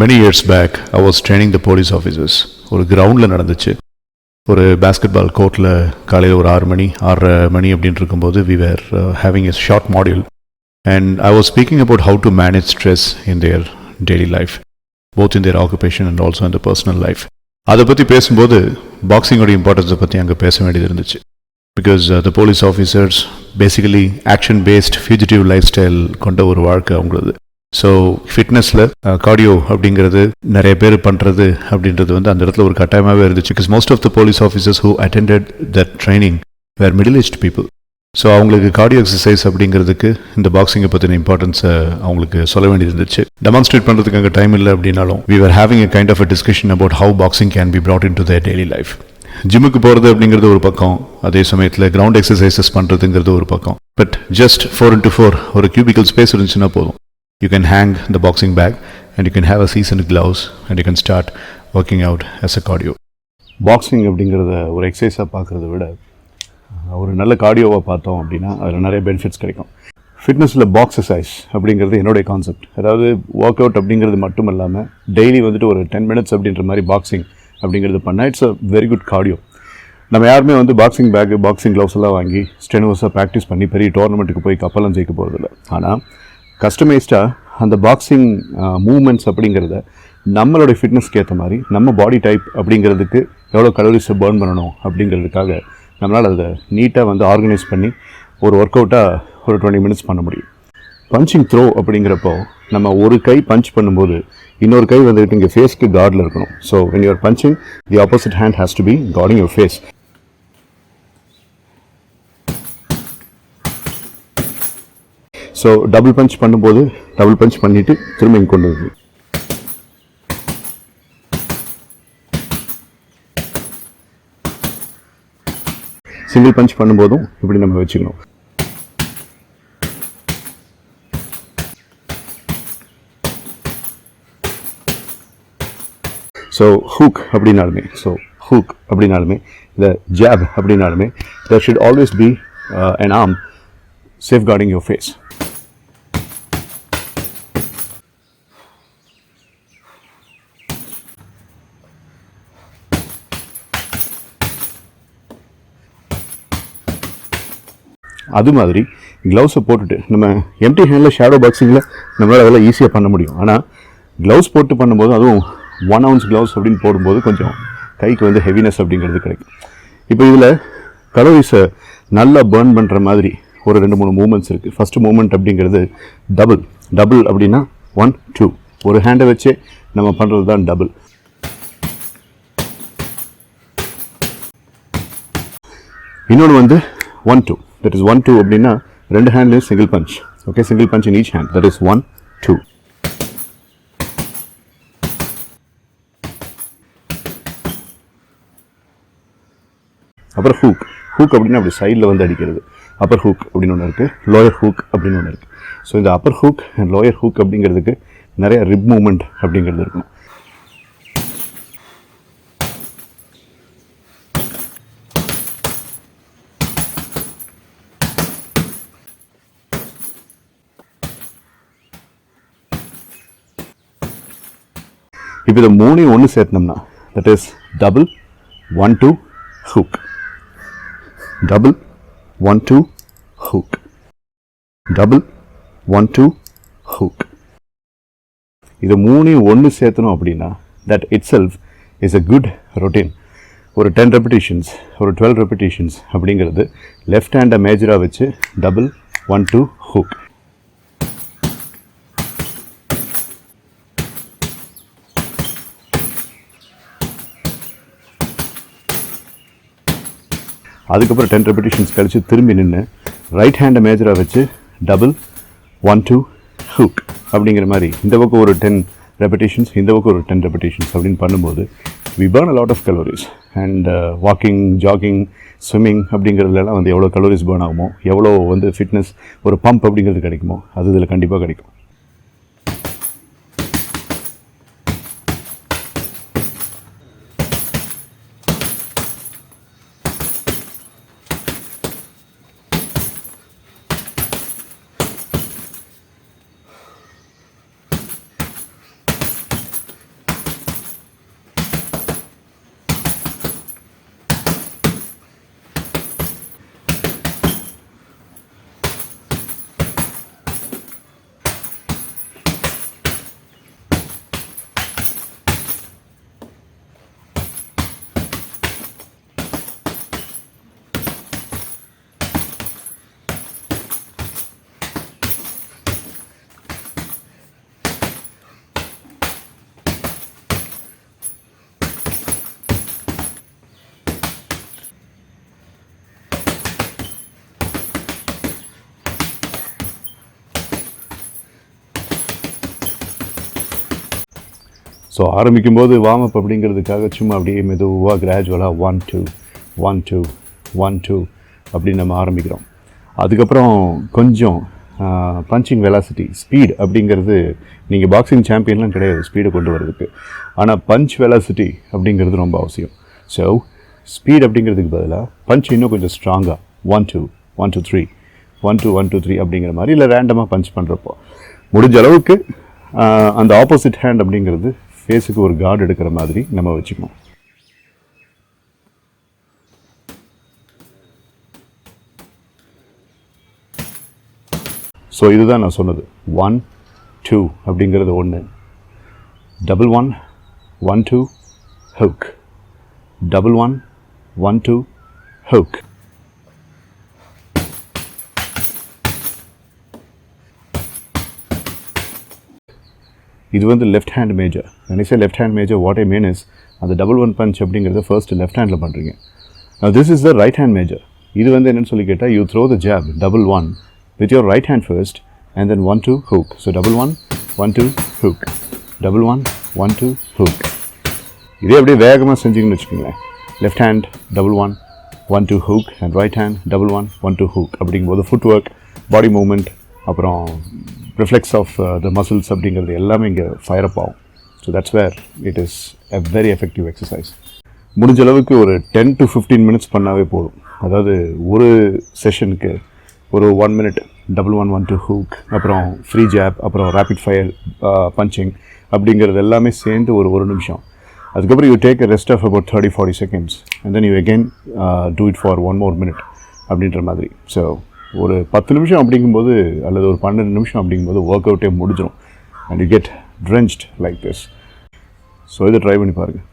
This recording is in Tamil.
Many years back, I was training the police officers. ஒரு கிரவுண்டில் நடந்துச்சு. ஒரு பேஸ்கெட்பால் கோர்ட்டில் காலையில் ஒரு 6:30 அப்படின்னு இருக்கும்போது we were having a short module and I was speaking about how to manage stress in their daily life, both in their occupation and also in the personal life. அதை பற்றி பேசும்போது பாக்ஸிங்கோட இம்பார்ட்டன்ஸை பற்றி அங்கே பேச வேண்டியது இருந்துச்சு. Because the police officers basically action-based fugitive lifestyle கொண்ட ஒரு வாழ்க்கை அவங்களது. ஸோ ஃபிட்னஸில் கார்டியோ அப்படிங்கிறது நிறைய பேர் பண்ணுறது அப்படின்றது அந்த இடத்துல ஒரு கட்டாயமாகவே இருந்துச்சு. Because most of the police officers who attended that training were middle aged people. So அவங்களுக்கு கார்டியோ எக்ஸசைஸ் அப்படிங்கிறதுக்கு இந்த பாக்ஸிங்கை பற்றின இம்பார்ட்டன்ஸை அவங்களுக்கு சொல்ல வேண்டியது இருந்துச்சு. டெமான்ஸ்ட்ரேட் பண்ணுறதுக்கு அங்கே டைம் இல்லை அப்படின்னாலும் we were having a kind of a discussion about how boxing can be brought into their daily life. ஜிம்முக்கு போகிறது அப்படிங்கிறது ஒரு பக்கம், அதே சமயத்தில் கிரவுண்ட் எக்ஸசைசஸ் பண்ணுறதுங்கிறது ஒரு பக்கம். பட் ஜஸ்ட் 4x4 ஒரு கியூபிக்கல் ஸ்பேஸ் இருந்துச்சுன்னா போதும். You can hang the boxing bag and you can have a seasoned gloves and you can start working out as a cardio. Boxing அப்படிங்கிறத ஒரு எக்ஸசைஸாக பார்க்குறத விட ஒரு நல்ல கார்டியோவாக பார்த்தோம் அப்படின்னா அதில் நிறைய பெனிஃபிட்ஸ் கிடைக்கும். ஃபிட்னஸில் பாக்ஸசைஸ் அப்படிங்கிறது என்னுடைய கான்செப்ட். அதாவது ஒர்க் அவுட் அப்படிங்கிறது மட்டும் இல்லாமல் டெய்லி ஒரு 10 minutes அப்படின்ற மாதிரி பாக்ஸிங் அப்படிங்கிறது பண்ணால் it's a very good cardio. நம்ம யாருமே பாக்ஸிங் பேக்கு பாக்ஸிங் க்ளவுஸ் எல்லாம் வாங்கி ஸ்டெனுவஸாக ப்ராக்டிஸ் பண்ணி பெரிய டோர்னமெண்ட்டுக்கு போய் கப்பெல்லாம் ஜெயிக்க போகிறதில்ல. ஆனால் கஸ்டமைஸ்டாக அந்த பாக்ஸிங் மூமெண்ட்ஸ் அப்படிங்கிறத நம்மளுடைய ஃபிட்னஸ்க்கு ஏற்ற மாதிரி நம்ம பாடி டைப் அப்படிங்கிறதுக்கு எவ்வளோ கலோரிஸை பர்ன் பண்ணணும் அப்படிங்கிறதுக்காக நம்மளால் அதை நீட்டாக ஆர்கனைஸ் பண்ணி ஒரு ஒர்க் அவுட்டாக ஒரு 20 minutes பண்ண முடியும். பஞ்சிங் த்ரோ அப்படிங்கிறப்போ நம்ம ஒரு கை பஞ்ச் பண்ணும்போது இன்னொரு கை இங்கே ஃபேஸ்க்கு கார்டில் இருக்கணும். So when you are punching, the opposite hand has to be guarding your face. So double punch பண்ணும்போது டபுள் பஞ்ச் பண்ணிவிட்டு திரும்ப இங்கே கொண்டு வருது. சிங்கிள் பஞ்ச் பண்ணும்போதும் இப்படி நம்ம வச்சுக்கணும். ஸோ ஹூக் அப்படின்னாலுமே இந்த ஜாப் அப்படின்னாலுமே there should always be an arm safeguarding your face. அது மாதிரி க்ளவுஸை போட்டுட்டு நம்ம எம்டி ஹேண்டில் ஷேடோ பாக்ஸிங்கில் நம்மளால் அதெல்லாம் ஈஸியாக பண்ண முடியும். ஆனால் க்ளவுஸ் போட்டு பண்ணும்போது, அதுவும் 1 ounce க்ளவுஸ் அப்படின்னு போடும்போது கொஞ்சம் கைக்கு ஹெவினஸ் அப்படிங்கிறது கிடைக்கும். இப்போ இதில் கலோரிஸை நல்லா பர்ன் பண்ணுற மாதிரி ஒரு 2-3 மூமெண்ட்ஸ் இருக்குது. ஃபஸ்ட்டு மூமெண்ட் அப்படிங்கிறது டபுள் அப்படின்னா 1 2 ஒரு ஹேண்டை வச்சே நம்ம பண்ணுறது தான் டபுள். இன்னொன்று 1 2, that is 1 2 அப்படின்னா 2 ஹேண்ட்லேயும் single punch. Okay, single punch in each hand, that is 1 2. அப்புறம் ஹூக் அப்படின்னா அப்படி சைடில் அடிக்கிறது. அப்பர் ஹூக் அப்படின்னு ஒன்று இருக்குது, லோயர் ஹூக் அப்படின்னு ஒன்று இருக்குது. ஸோ இந்த upper hook and lower hook அப்படிங்கிறதுக்கு நிறைய ரிப் மூமெண்ட் அப்படிங்கிறது இருக்கணும். இப்போ இதை 3 ஒன்று சேர்த்தோம்னா that is double 1 2 hook, double 1 2 hook, double 1 2 hook. இது 3 ஒன்று சேர்த்தணும் அப்படின்னா that itself is a good routine. ஒரு 10 repetitions, ஒரு 12 repetitions அப்படிங்கிறது லெஃப்ட் ஹேண்டை மேஜராக வச்சு டபுள் 1 2 ஹூக். அதுக்கப்புறம் 10 repetitions கழித்து திரும்பி நின்று ரைட் ஹேண்டை மேஜராக வச்சு டபுள் 1 2 ஹூக் அப்படிங்கிற மாதிரி இந்த பக்கம் ஒரு 10 repetitions, இந்த பக்கம் ஒரு 10 repetitions அப்படின்னு பண்ணும்போது we burn a lot of calories. And walking, jogging, swimming அப்படிங்கிறதுலாம் எவ்வளோ கலோரிஸ் பர்ன் ஆகுமோ, எவ்வளோ ஃபிட்னஸ் ஒரு பம்ப் அப்படிங்கிறது கிடைக்குமோ அது இதில் கண்டிப்பாக கிடைக்கும். ஸோ ஆரம்பிக்கும்போது வார்ம் அப் அப்படிங்கிறதுக்காக சும்மா அப்படியே மெதுவாக கிராஜுவலாக 1 2 1 2 1 2 அப்படின்னு நம்ம ஆரம்பிக்கிறோம். அதுக்கப்புறம் கொஞ்சம் பஞ்சிங் வெலாசிட்டி ஸ்பீட் அப்படிங்கிறது நீங்கள் பாக்ஸிங் சாம்பியன்லாம் கிடையாது ஸ்பீடை கொண்டு வரதுக்கு. ஆனால் பஞ்ச் வெலாசிட்டி அப்படிங்கிறது ரொம்ப அவசியம். ஸோ ஸ்பீட் அப்படிங்கிறதுக்கு பதிலாக பஞ்ச் இன்னும் கொஞ்சம் ஸ்ட்ராங்காக 1 2 1 2 3 1 2 1 2 3 அப்படிங்கிற மாதிரி இல்லை ரேண்டமாக பஞ்ச் பண்ணுறப்போ முடிஞ்ச அளவுக்கு அந்த ஆப்போசிட் ஹேண்ட் அப்படிங்கிறது ஃபேஸுக்கு ஒரு கார்டு எடுக்கிற மாதிரி நம்ம வச்சுக்கணும். ஸோ இதுதான் நான் சொன்னது 1 2 அப்படிங்கிறது 1 1 1 1 2 ஹுக் 1 1 1 2 ஹுக். இது வந்து left hand major. when I say left hand major, what I mean is அந்த 1 1 பஞ்ச் அப்படிங்கிறத ஃபர்ஸ்ட் லெஃப்ட் ஹேண்டில் பண்ணுறீங்க. now this is the right hand major. இது வந்து என்னென்னு சொல்லி கேட்டால் you throw the jab 1 1 with your right hand first and then 1 2 hook. So 1 1 1 2 hook 1 1 1 2 hook. இதே அப்படியே வேகமாக செஞ்சிங்கன்னு வச்சுக்கோங்களேன். Left hand 1 1 1 2 hook and right hand 1 1 1 2 hook அப்படிங்கும்போது ஃபுட் ஒர்க், பாடி மூவ்மெண்ட், அப்புறம் ரிஃப்ளெக்ஸ் ஆஃப் த மசில்ஸ் அப்படிங்கிறது எல்லாமே இங்கே ஃபயர் அப் ஆகும். So that's where it is a very effective exercise. முடிஞ்ச அளவுக்கு ஒரு 10 to 15 minutes பண்ணாவே போதும். அதாவது ஒரு செஷனுக்கு ஒரு 1 minute 1 1 1 2 ஹூக், அப்புறம் ஃப்ரீ ஜாப், அப்புறம் ரேபிட் ஃபயர் பஞ்சிங் அப்படிங்கிறது எல்லாமே சேர்ந்து ஒரு நிமிஷம். அதுக்கப்புறம் you take a rest of about 30-40 seconds and then you again do it for 1 more minute அப்படின்ற மாதிரி. ஸோ ஒரு 10 நிமிஷம் அப்படிங்கும்போது அல்லது ஒரு 12 நிமிஷம் அப்படிங்கும்போது ஒர்க் அவுட்டே முடிஞ்சிடும் and you get drenched like this. So இதை ட்ரை பண்ணி பாருங்கள்.